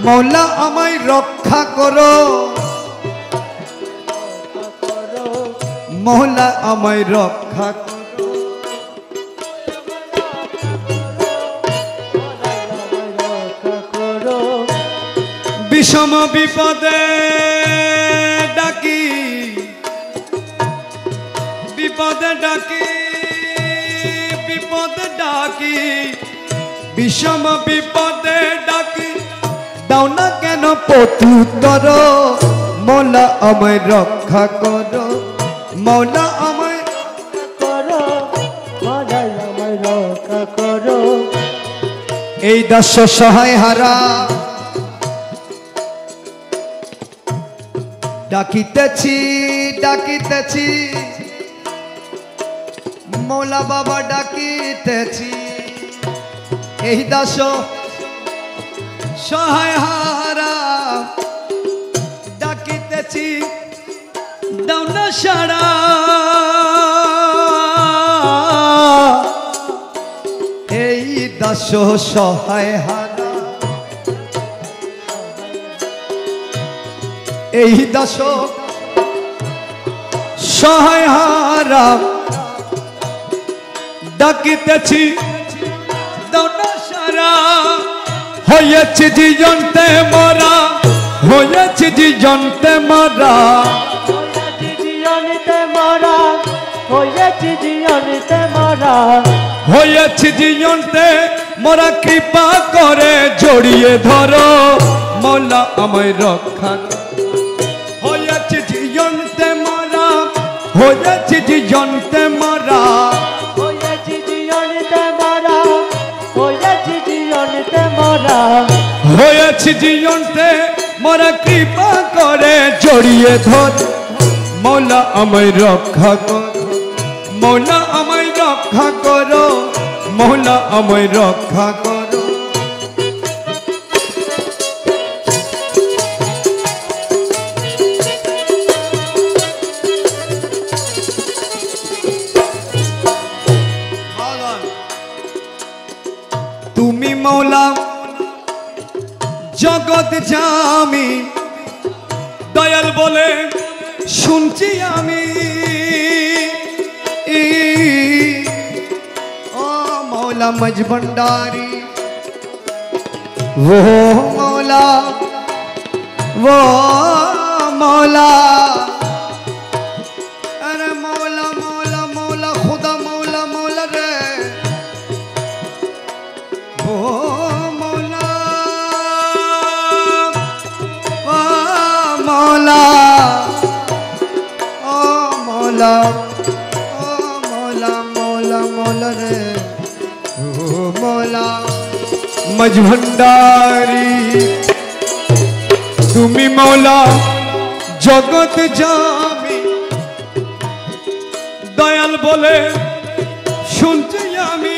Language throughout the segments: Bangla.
মৌলা আমায় রক্ষা করো মৌলা আমায় রক্ষা করো বিষম বিপদে ডাকি বিপদে ডাকি বিপদে ডাকি বিষম বিপদে ডাকি দাও না কেন প্রত্যুত্তর মৌলা আমায় রক্ষা করো মৌলা আমায় করো মৌলা আমায় রক্ষা করো এই দাস সহায় হারা ডাকিতেছি ডাকিতেছি মৌলা বাবা ডাকিতেছি এই দাস সহায় হারা ডাকিতেছি দাও না সারা এই দাস সহায় হারা এই দাস সহায় হারা ডাকিতেছি দাও না সারা হয়েছে জীবনতে মরা হয়েছে জীবনতে মরা জীবনতে মরা হয়েছে জীবনতে মরা হয়েছে জীবনতে মরা কৃপা করে জড়িয়ে ধরো মৌলা আমায় রক্ষা হয়েছে জীবনতে মরা হয়েছে জীবনতে মরা হয়েছে জীবনতে মরা হয়েছে জীবনতে মরা হয়েছে জীবনতে মরা কৃপা করে জড়িয়ে ধর মৌলা আমায় রক্ষা করো মৌলা আমায় রক্ষা করো মৌলা আমায় রক্ষা করো তুমি মৌলা জগৎ জামি দয়াল বলে শুনছি আমি ও মৌলা মজভণ্ডারি वो मौला वो मौला अरे मौला मौला मौला खुदा मौला मौला रे ओ मौला ओ मौला ओ मौला ओ मौला मौला मौला रे ओ मौला मजभंडारी तुमी मौला जगत जामी दयाल बोले শুনছি আমি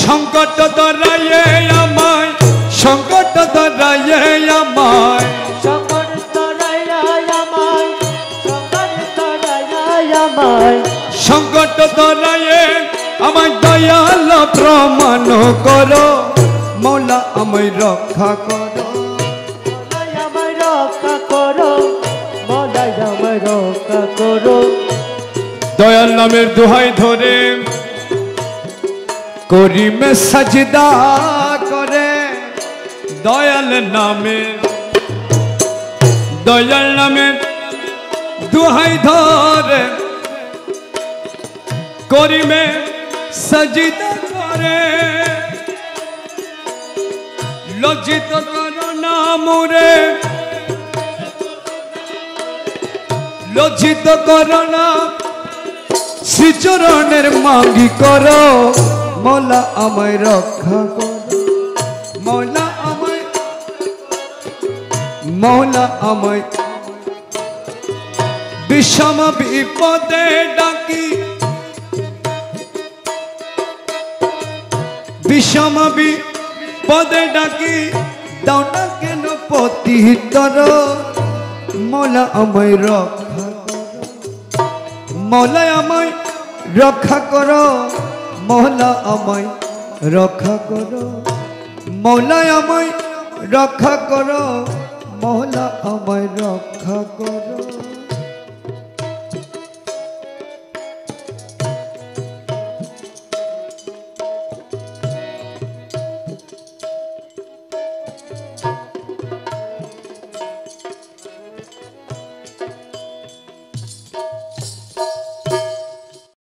সংকট ধরায়ে আমায় সংকট ধরায়ে আমায় সংকট ধরায়া আমায় সংকট ধরায়া আমায় সংকট ধরায়ে আমায় দয়াল প্রমাণ করো মৌলা আমায় রক্ষা করো মৌলা আমায় রক্ষা করো মৌলা আমায় রক্ষা করো দয়াল নামের দোহাই ধরে করিমে সাজদা করে দয়াল নামের দোহাই ধরে করিমে সাজদা করে লজ্জিত করো না মোরে লজ্জিত করো না শ্রীচরণের মাগি করো মৌলা আমায় রক্ষা করো মৌলা আমায় বিষম বিপদে ডাকি বিষম বিপদে ডাকি দাও না কেন প্রত্যুত্তর মৌলা আমায় রক্ষা মৌলা আমায় রক্ষা করো মৌলা আমায় রক্ষা করো মৌলা আমায় রক্ষা করো, মৌলা আমায় রক্ষা করো।